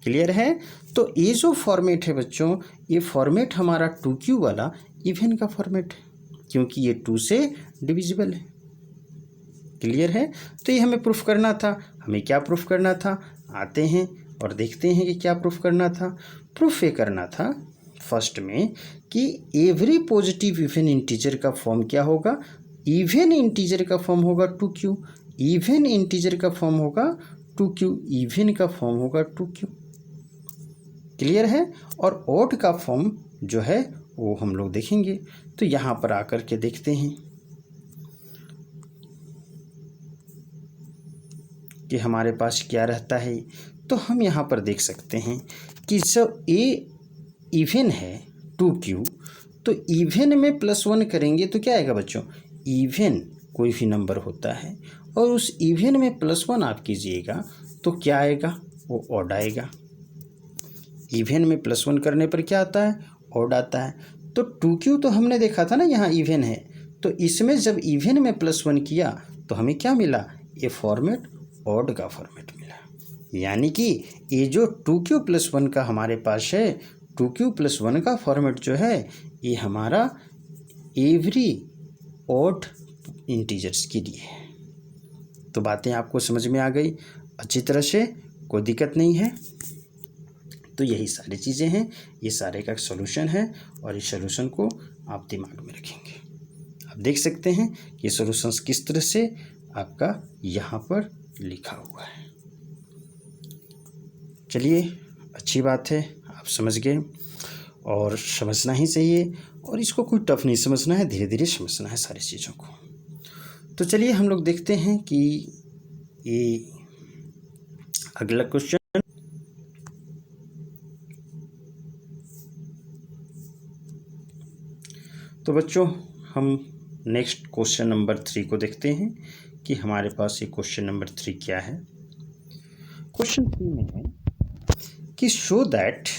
क्लियर है, तो ये जो फॉर्मेट है बच्चों, ये फॉर्मेट हमारा 2q वाला इवन का फॉर्मेट है, क्योंकि ये 2 से डिविजिबल है। क्लियर है, तो ये हमें प्रूफ करना था। हमें क्या प्रूफ करना था, आते हैं और देखते हैं कि क्या प्रूफ करना था। प्रूफ ये करना था फर्स्ट में कि एवरी पॉजिटिव इवन इंटीजर का फॉर्म क्या होगा, इवन इंटीजर का फॉर्म होगा 2q, इवन इंटीजर का फॉर्म होगा 2q, इवन का फॉर्म होगा 2q। क्लियर है, और ऑड का फॉर्म जो है वो हम लोग देखेंगे। तो यहाँ पर आकर के देखते हैं कि हमारे पास क्या रहता है। तो हम यहाँ पर देख सकते हैं कि जब ए इवन है 2q, तो इवन में +1 करेंगे तो क्या आएगा बच्चों, इवन कोई भी नंबर होता है और उस इवन में +1 आप कीजिएगा तो क्या आएगा, वो ऑड आएगा। इवन में +1 करने पर क्या आता है, ऑड आता है। तो 2q तो हमने देखा था ना, यहाँ इवन है, तो इसमें जब इवन में +1 किया तो हमें क्या मिला, ये फॉर्मेट ऑड का फॉर्मेट मिला। यानी कि ये जो 2q + 1 का हमारे पास है, 2q + 1 का फॉर्मेट जो है ये हमारा एवरी ऑड इंटीजर्स के लिए है। तो बातें आपको समझ में आ गई अच्छी तरह से, कोई दिक्कत नहीं है। तो यही सारी चीज़ें हैं, ये सारे का सॉल्यूशन है और इस सॉल्यूशन को आप दिमाग में रखेंगे। आप देख सकते हैं कि सॉल्यूशंस किस तरह से आपका यहाँ पर लिखा हुआ है। चलिए अच्छी बात है, आप समझ गए और समझना ही चाहिए, और इसको कोई टफ नहीं समझना है, धीरे धीरे समझना है सारी चीज़ों को। तो चलिए हम लोग देखते हैं कि ये अगला क्वेश्चन तो बच्चों हम नेक्स्ट क्वेश्चन नंबर 3 को देखते हैं कि हमारे पास ये क्वेश्चन नंबर 3 क्या है। क्वेश्चन 3 में है कि show that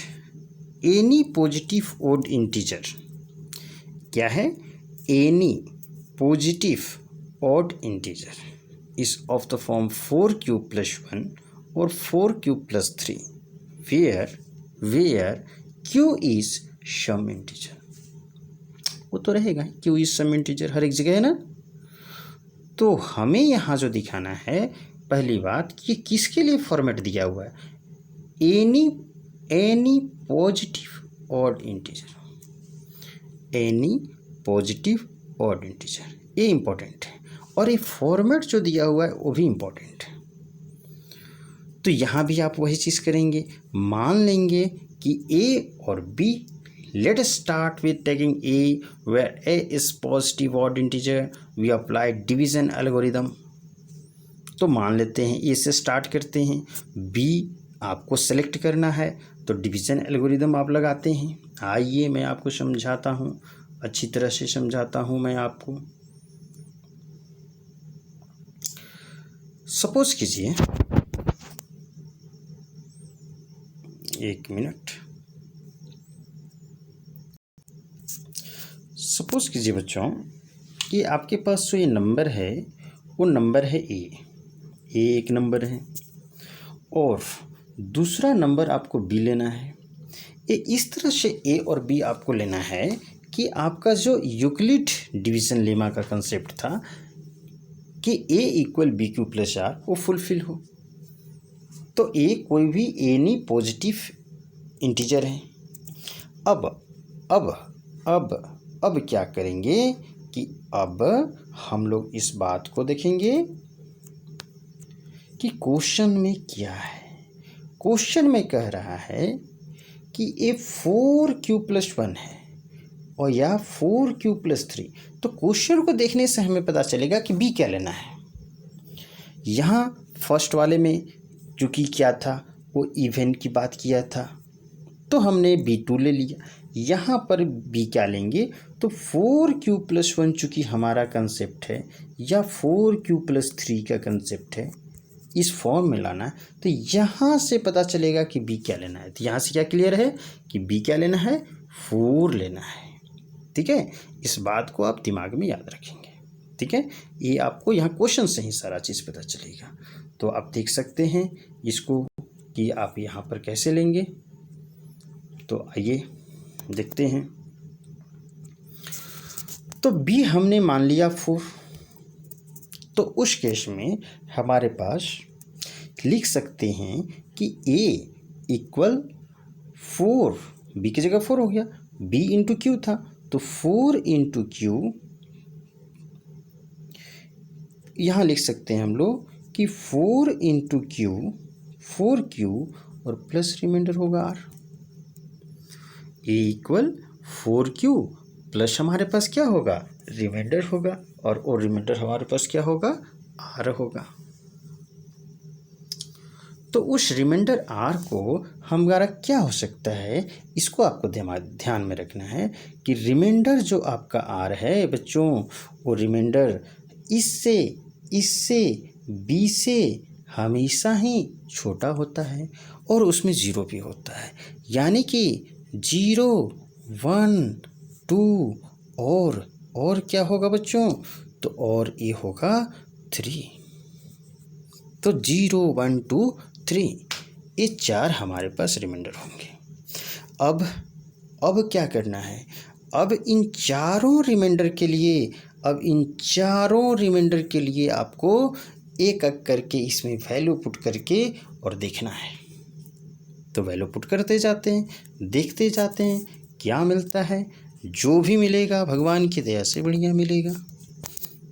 any positive odd integer, क्या है, any positive odd integer is of the form 4q + 1 और 4q + 3 where q is some integer. वो तो रहेगा q इज सम इंटीजर हर एक जगह है ना। तो हमें यहाँ जो दिखाना है पहली बात, ये किसके लिए फॉर्मेट दिया हुआ है, any positive odd integer, any positive odd integer, ये इंपॉर्टेंट है। और ये फॉर्मेट जो दिया हुआ है वो भी इंपॉर्टेंट है। तो यहाँ भी आप वही चीज़ करेंगे, मान लेंगे कि a और b, let us start with taking a where a is positive odd integer, we apply division algorithm। तो मान लेते हैं a से स्टार्ट करते हैं, b आपको सेलेक्ट करना है तो डिवीज़न एल्गोरिदम आप लगाते हैं। आइए मैं आपको समझाता हूँ, अच्छी तरह से समझाता हूँ मैं आपको। सपोज कीजिए, एक मिनट, सपोज कीजिए बच्चों कि आपके पास जो ये नंबर है वो नंबर है ए एक नंबर है और दूसरा नंबर आपको बी लेना है। ये इस तरह से ए और बी आपको लेना है कि आपका जो यूक्लिड डिवीज़न लेमा का कंसेप्ट था कि ए = BQ + R वो फुलफिल हो। तो ए कोई भी एनी पॉजिटिव इंटीजर है। अब क्या करेंगे कि अब हम लोग इस बात को देखेंगे कि क्वेश्चन में क्या है। क्वेश्चन में कह रहा है कि ये 4q + 1 है और या 4q + 3। तो क्वेश्चन को देखने से हमें पता चलेगा कि बी क्या लेना है। यहाँ फर्स्ट वाले में चूँकि क्या था, वो इवेन की बात किया था तो हमने B2 ले लिया। यहाँ पर बी क्या लेंगे तो 4q + 1 चूँकि हमारा कंसेप्ट है या 4q + 3 का कंसेप्ट है, इस फॉर्म में लाना है। तो यहाँ से पता चलेगा कि बी क्या लेना है। तो यहाँ से क्या क्लियर है कि बी क्या लेना है, 4 लेना है। ठीक है, इस बात को आप दिमाग में याद रखेंगे। ठीक है, ये आपको यहाँ क्वेश्चन से ही सारा चीज़ पता चलेगा। तो आप देख सकते हैं इसको कि आप यहाँ पर कैसे लेंगे। तो आइए देखते हैं। तो बी हमने मान लिया 4, तो उस केस में हमारे पास लिख सकते हैं कि a = 4, बी की जगह 4 हो गया, b × q था तो 4 × q, यहाँ लिख सकते हैं हम लोग कि 4 × q, 4q और प्लस रिमाइंडर होगा r। a = 4q प्लस हमारे पास क्या होगा, रिमाइंडर होगा, और रिमाइंडर हमारे पास क्या होगा, r होगा। तो उस रिमाइंडर r को हमारा क्या हो सकता है, इसको आपको ध्यान में रखना है कि रिमाइंडर जो आपका r है बच्चों, वो रिमाइंडर इससे b से हमेशा ही छोटा होता है और उसमें 0 भी होता है। यानी कि 0, 1, 2 और क्या होगा बच्चों, तो और ये होगा 3। तो 0, 1, 2, 3 ये 4 हमारे पास रिमाइंडर होंगे। अब क्या करना है, अब इन चारों रिमाइंडर के लिए आपको एक एक करके इसमें वैल्यू पुट करके और देखना है। तो वैल्यू पुट करते जाते हैं, देखते जाते हैं क्या मिलता है। जो भी मिलेगा भगवान की दया से बढ़िया मिलेगा।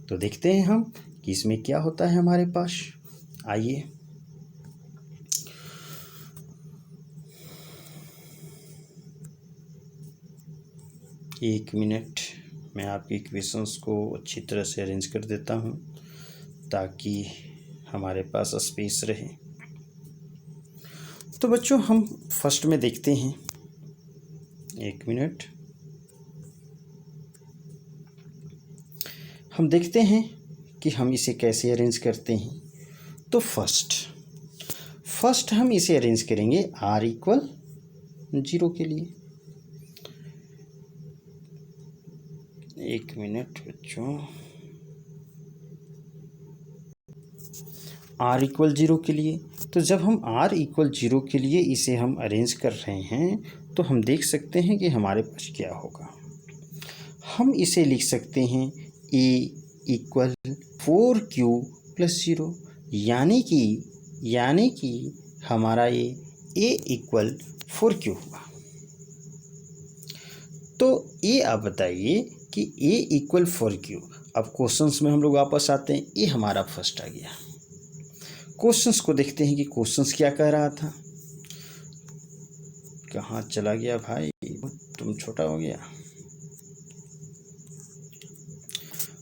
तो देखते हैं हम कि इसमें क्या होता है हमारे पास। आइए, एक मिनट, मैं आपके इक्वेशंस को अच्छी तरह से अरेंज कर देता हूँ ताकि हमारे पास स्पेस रहे। तो बच्चों हम फर्स्ट में देखते हैं, एक मिनट, हम देखते हैं कि हम इसे कैसे अरेंज करते हैं। तो फर्स्ट हम इसे अरेंज करेंगे r इक्वल 0 के लिए। एक मिनट बच्चों, r इक्वल 0 के लिए। तो जब हम r इक्वल 0 के लिए इसे हम अरेंज कर रहे हैं तो हम देख सकते हैं कि हमारे पास क्या होगा। हम इसे लिख सकते हैं a इक्वल 4q प्लस 0, यानी कि हमारा ये a इक्वल 4q हुआ। तो ये आप बताइए कि a इक्वल 4q। अब क्वेश्चंस में हम लोग वापस आते हैं, ये हमारा फर्स्ट आ गया। क्वेश्चंस को देखते हैं कि क्वेश्चंस क्या कह रहा था। कहाँ चला गया भाई, तुम छोटा हो गया।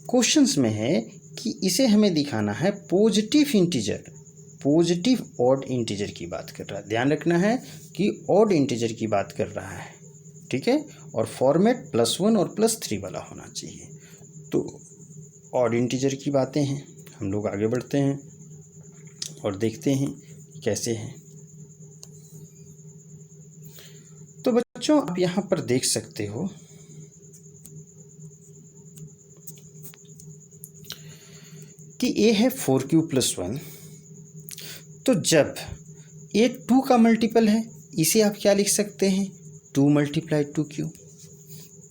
क्वेश्चंस में है कि इसे हमें दिखाना है पॉजिटिव ऑड इंटीजर की बात कर रहा है। ध्यान रखना है कि ऑड इंटीजर की बात कर रहा है, ठीक है, और फॉर्मेट +1 और +3 वाला होना चाहिए। तो ऑड इंटीजर की बातें हैं, हम लोग आगे बढ़ते हैं और देखते हैं कैसे हैं। तो बच्चों आप यहाँ पर देख सकते हो कि a है 4q + 1। तो जब a 2 का मल्टीपल है, इसे आप क्या लिख सकते हैं, 2 × 2q।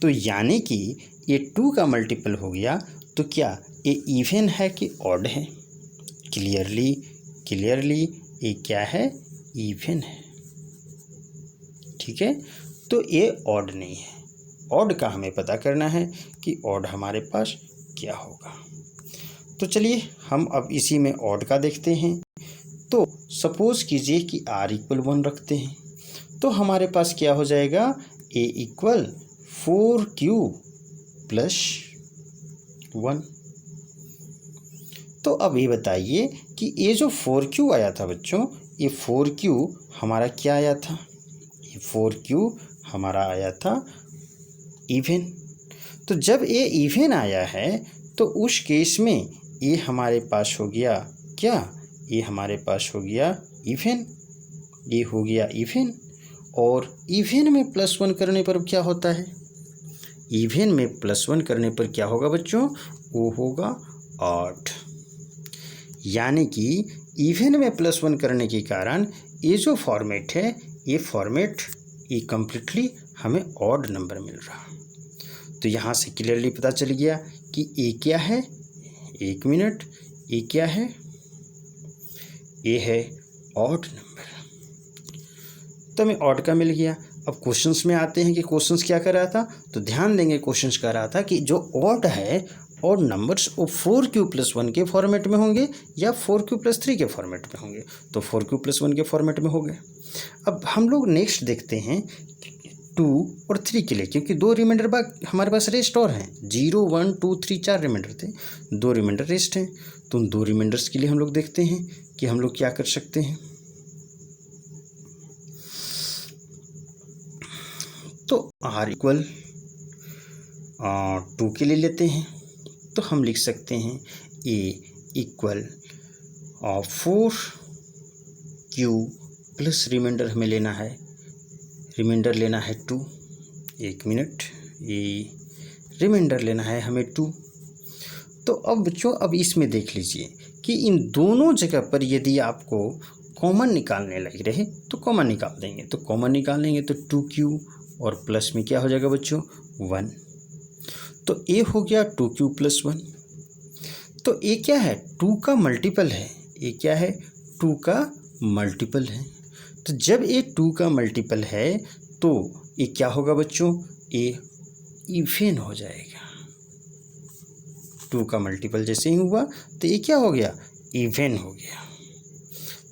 तो यानी कि ये 2 का मल्टीपल हो गया, तो क्या ये इवन है कि ऑड है? क्लियरली ये क्या है, इवन है, ठीक है। तो ये ऑड नहीं है। ऑड का हमें पता करना है कि ऑड हमारे पास क्या होगा। तो चलिए हम अब इसी में ऑड का देखते हैं। तो सपोज कीजिए कि r इक्वल 1 रखते हैं, तो हमारे पास क्या हो जाएगा, a इक्वल 4q + 1। तो अब ये बताइए कि ये जो 4q आया था बच्चों, ये 4q हमारा क्या आया था, ये 4q हमारा आया था इवन। तो जब ये इवन आया है तो उस केस में ये हमारे पास हो गया क्या, ये हमारे पास हो गया इवन, ये हो गया इवन। और इवन में +1 करने पर क्या होता है, इवन में +1 करने पर क्या होगा बच्चों, वो होगा ऑड। यानी कि इवन में +1 करने के कारण ये जो फॉर्मेट है, ये कम्प्लीटली हमें ऑड नंबर मिल रहा। तो यहाँ से क्लियरली पता चल गया कि ए क्या है, एक मिनट, ए क्या है, ए है ऑड नंबर। तो हमें ऑड का मिल गया। अब क्वेश्चंस में आते हैं कि क्वेश्चंस क्या कर रहा था। तो ध्यान देंगे, क्वेश्चंस कर रहा था कि जो ऑड है, ऑड नंबर्स वो 4q + 1 के फॉर्मेट में होंगे या 4q + 3 के फॉर्मेट में होंगे। तो 4q + 1 के फॉर्मेट में हो गए। अब हम लोग नेक्स्ट देखते हैं 2 और 3 के लिए, क्योंकि 2 रिमाइंडर बाद हमारे पास रेस्ट और हैं, 0 1 2 3 4 रिमाइंडर थे, 2 रिमाइंडर रेस्ट हैं। तो उन 2 रिमाइंडर्स के लिए हम लोग देखते हैं कि हम लोग क्या कर सकते हैं। तो r इक्वल 2 के लिए लेते हैं, तो हम लिख सकते हैं a equal 4q plus remainder हमें लेना है, रिमाइंडर लेना है 2। एक मिनट, ये रिमाइंडर लेना है हमें 2। तो अब बच्चों अब इसमें देख लीजिए कि इन दोनों जगह पर यदि आपको कॉमन निकालने लग रहे तो कॉमन निकाल देंगे। तो कॉमन निकालेंगे तो 2q और प्लस में क्या हो जाएगा बच्चों, 1। तो a हो गया 2q + 1। तो a क्या है, 2 का मल्टीपल है, a क्या है, 2 का मल्टीपल है। तो जब a 2 का मल्टीपल है तो ये क्या होगा बच्चों, a इवन हो जाएगा। 2 का मल्टीपल जैसे ही हुआ तो ये क्या हो गया, इवन हो गया।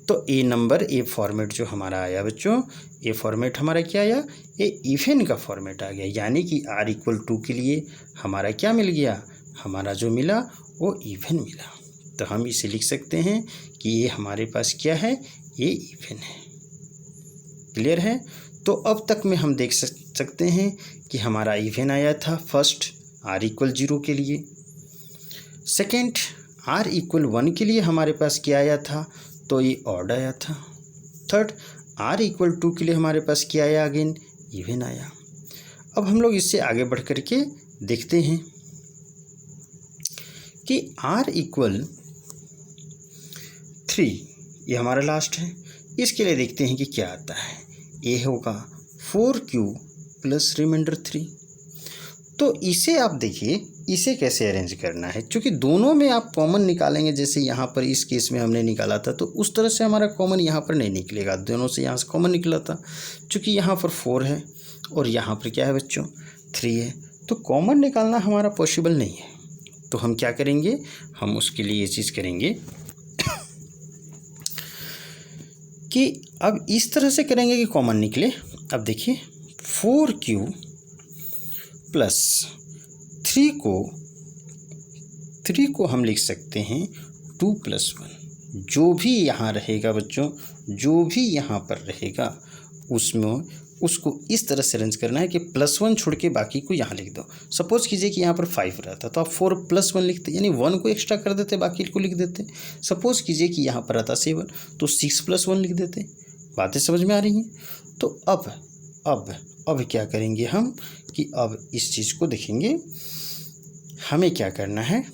तो ए नंबर, ए फॉर्मेट जो हमारा आया बच्चों, ए फॉर्मेट हमारा क्या आया, ये इवन का फॉर्मेट आ गया। यानी कि r इक्वल 2 के लिए हमारा क्या मिल गया, हमारा जो मिला वो इवन मिला। तो हम इसे लिख सकते हैं कि ये हमारे पास क्या है, ये इवन है। क्लियर है। तो अब तक में हम देख सकते हैं कि हमारा इवन आया था फर्स्ट r इक्वल 0 के लिए। सेकेंड, r इक्वल 1 के लिए हमारे पास क्या आया था, तो ये ऑड आया था। थर्ड, r इक्वल 2 के लिए हमारे पास क्या आया, अगेन इवन आया। अब हम लोग इससे आगे बढ़ कर के देखते हैं कि r इक्वल 3, ये हमारा लास्ट है। इसके लिए देखते हैं कि क्या आता है। ये होगा 4q प्लस रिमाइंडर 3। तो इसे आप देखिए, इसे कैसे अरेंज करना है, क्योंकि दोनों में आप कॉमन निकालेंगे। जैसे यहाँ पर इस केस में हमने निकाला था, तो उस तरह से हमारा कॉमन यहाँ पर नहीं निकलेगा। दोनों से यहाँ से कॉमन निकला था, क्योंकि यहाँ पर 4 है और यहाँ पर क्या है बच्चों, 3 है, तो कॉमन निकालना हमारा पॉसिबल नहीं है। तो हम क्या करेंगे, हम उसके लिए ये चीज़ करेंगे कि अब इस तरह से करेंगे कि कॉमन निकले। अब देखिए 4q प्लस 3 को हम लिख सकते हैं 2 + 1। जो भी यहाँ रहेगा बच्चों, जो भी यहाँ पर रहेगा उसमें उसको इस तरह से अरेंज करना है कि +1 छोड़ के बाकी को यहाँ लिख दो। सपोज कीजिए कि यहाँ पर 5 रहता तो आप 4 + 1 लिखते, यानी 1 को एक्स्ट्रा कर देते, बाकी को लिख देते। सपोज कीजिए कि यहाँ पर आता 7, तो 6 + 1 लिख देते। बातें समझ में आ रही हैं। तो अब क्या करेंगे हम कि अब इस चीज़ को देखेंगे। हमें क्या करना है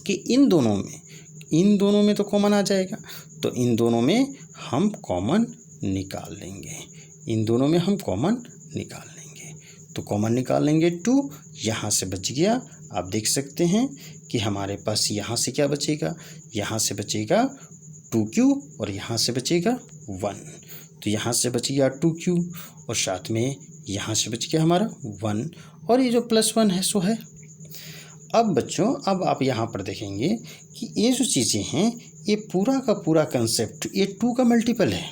कि इन दोनों में तो कॉमन आ जाएगा, तो इन दोनों में हम कॉमन निकाल लेंगे। तो कॉमन निकाल लेंगे 2, यहाँ से बच गया। आप देख सकते हैं कि हमारे पास यहाँ से क्या बचेगा, यहाँ से बचेगा 2q और यहाँ से बचेगा 1। तो यहाँ से बच गया 2q और साथ में यहाँ से बच गया हमारा 1, और ये जो +1 है सो है। अब बच्चों, अब आप यहाँ पर देखेंगे कि ये जो चीज़ें हैं, ये पूरा का पूरा कंसेप्ट ये 2 का मल्टीपल है।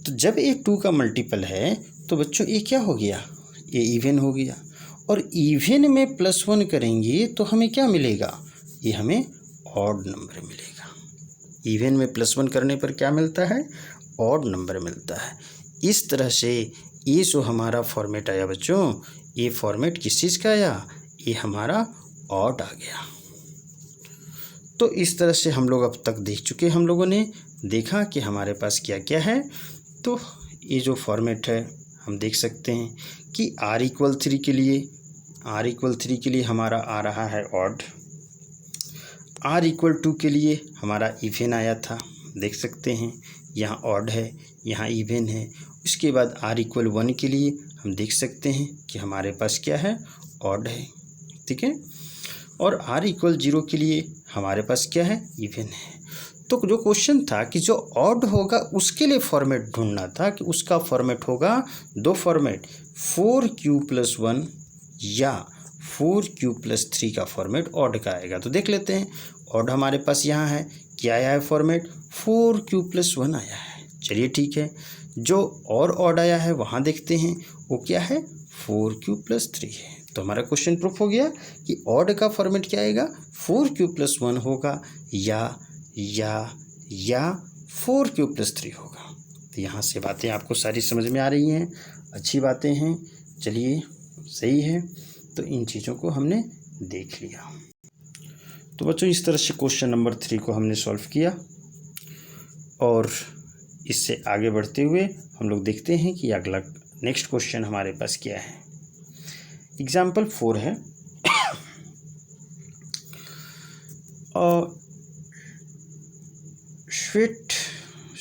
तो जब ये 2 का मल्टीपल है तो बच्चों ये क्या हो गया, ये इवन हो गया। और इवन में +1 करेंगे तो हमें क्या मिलेगा, ये हमें ऑड नंबर मिलेगा। इवन में +1 करने पर क्या मिलता है, ऑड नंबर मिलता है। इस तरह से ये जो हमारा फॉर्मेट आया बच्चों, ये फॉर्मेट किस चीज़ का आया, ये हमारा ऑड आ गया। तो इस तरह से हम लोग अब तक देख चुके, हम लोगों ने देखा कि हमारे पास क्या क्या है। तो ये जो फॉर्मेट है हम देख सकते हैं कि r इक्वल 3 के लिए हमारा आ रहा है ऑड, r इक्वल 2 के लिए हमारा इवन आया था, देख सकते हैं यहाँ ऑड है, यहाँ इवन है। उसके बाद r इक्वल 1 के लिए हम देख सकते हैं कि हमारे पास क्या है, ऑड है, ठीक है। और r इक्वल 0 के लिए हमारे पास क्या है, इवन है। तो जो क्वेश्चन था कि जो ऑड होगा उसके लिए फॉर्मेट ढूंढना था, कि उसका फॉर्मेट होगा 2 फॉर्मेट, 4q + 1 या 4q + 3 का फॉर्मेट ऑड का आएगा। तो देख लेते हैं, ऑड हमारे पास यहाँ है, क्या आया है फॉर्मेट, 4q + 1 आया है। चलिए ठीक है, जो और ऑड आया है वहाँ देखते हैं, वो क्या है, 4q + 3 है। तो हमारा क्वेश्चन प्रूफ हो गया कि ऑड का फॉर्मेट क्या आएगा, 4q + 1 होगा या 4q + 3 होगा। तो यहाँ से बातें आपको सारी समझ में आ रही हैं, अच्छी बातें हैं। चलिए सही है, तो इन चीज़ों को हमने देख लिया। तो बच्चों इस तरह से क्वेश्चन नंबर 3 को हमने सॉल्व किया, और इससे आगे बढ़ते हुए हम लोग देखते हैं कि अगला नेक्स्ट क्वेश्चन हमारे पास क्या है। एग्जाम्पल 4 है,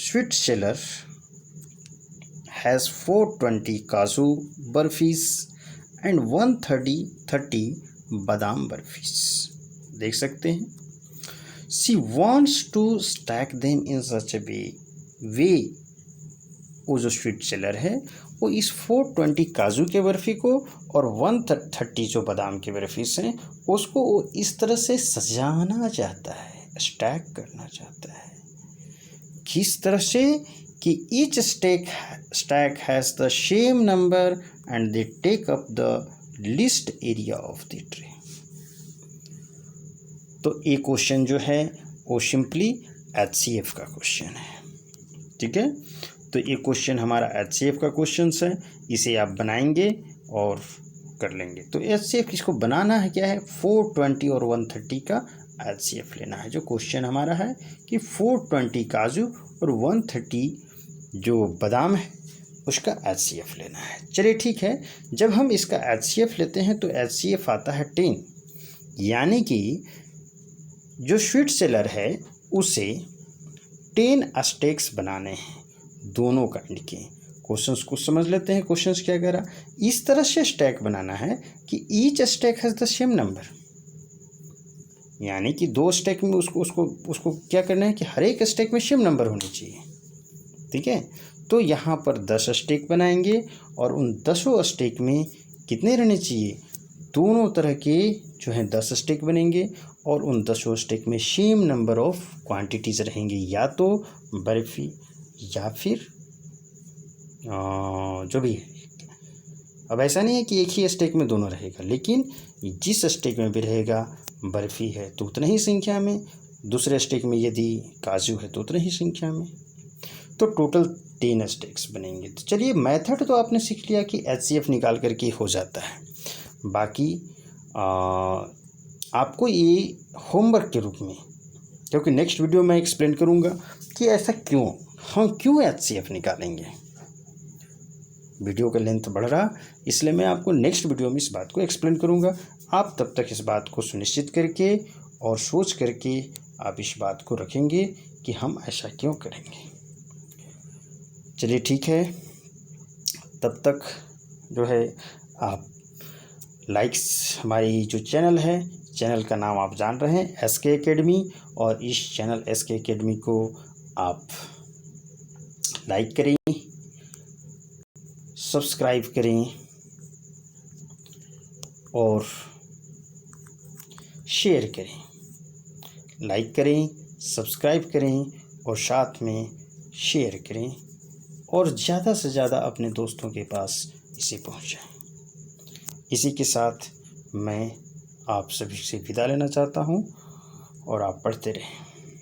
sweet seller has 420 काजू बर्फीज and 130 बादाम बर्फीज। देख सकते हैं, she wants to stack them in such a way। वो जो स्वीट सेलर है वो इस 420 काजू के बर्फ़ी को और 130 जो बादाम के बर्फीस हैं उसको वो इस तरह से सजाना चाहता है, स्टैक करना चाहता है। किस तरह से कि each stack has the same number and they take up the least area of the tray. तो ये क्वेश्चन जो है वो सिंपली HCF का क्वेश्चन है, ठीक है। तो ये क्वेश्चन हमारा HCF का क्वेश्चन है, इसे आप बनाएंगे और कर लेंगे। तो HCF इसको बनाना है क्या है, 420 और 130 का HCF लेना है। जो क्वेश्चन हमारा है कि 420 काजू और 130 जो बादाम है उसका HCF लेना है। चलिए ठीक है, जब हम इसका HCF लेते हैं तो HCF आता है 10, यानी कि जो स्वीट सेलर है उसे 10 स्टेक्स बनाने हैं दोनों काइंड के। क्वेश्चंस को समझ लेते हैं। क्वेश्चंस क्या कह रहा, इस तरह से स्टैक बनाना है कि each stack has the same number, यानी कि 2 स्टैक में उसको क्या करना है कि हर एक स्टैक में सेम नंबर होनी चाहिए। ठीक है, तो यहाँ पर 10 स्टैक बनाएंगे और उन 10 स्टैक में कितने रहने चाहिए, दोनों तरह के जो हैं 10 स्टैक बनेंगे और उन 10 स्टैक में सेम नंबर ऑफ क्वांटिटीज़ रहेंगे, या तो बर्फ़ी या फिर जो भी है। अब ऐसा नहीं है कि एक ही स्टैक में दोनों रहेगा, लेकिन जिस स्टैक में भी रहेगा बर्फ़ी है तो उतना ही संख्या में, दूसरे स्टैक में यदि काजू है तो उतना ही संख्या में, तो टोटल 10 स्टैक्स बनेंगे। तो चलिए, मेथड तो आपने सीख लिया कि HCF निकाल करके हो जाता है। बाकी आपको ये होमवर्क के रूप में, क्योंकि नेक्स्ट वीडियो में एक्सप्लेन करूँगा कि ऐसा हम क्यों HCF निकालेंगे। वीडियो का लेंथ बढ़ रहा, इसलिए मैं आपको नेक्स्ट वीडियो में इस बात को एक्सप्लेन करूँगा। आप तब तक इस बात को सुनिश्चित करके और सोच करके आप इस बात को रखेंगे कि हम ऐसा क्यों करेंगे। चलिए ठीक है, तब तक जो है आप लाइक्स, हमारी जो चैनल है, चैनल का नाम आप जान रहे हैं SK एकेडमी, और इस चैनल SK एकेडमी को आप लाइक करें, सब्सक्राइब करें और शेयर करें। लाइक करें, सब्सक्राइब करें और साथ में शेयर करें, और ज़्यादा से ज़्यादा अपने दोस्तों के पास इसे पहुंचाएं। इसी के साथ मैं आप सभी से विदा लेना चाहता हूं, और आप पढ़ते रहें।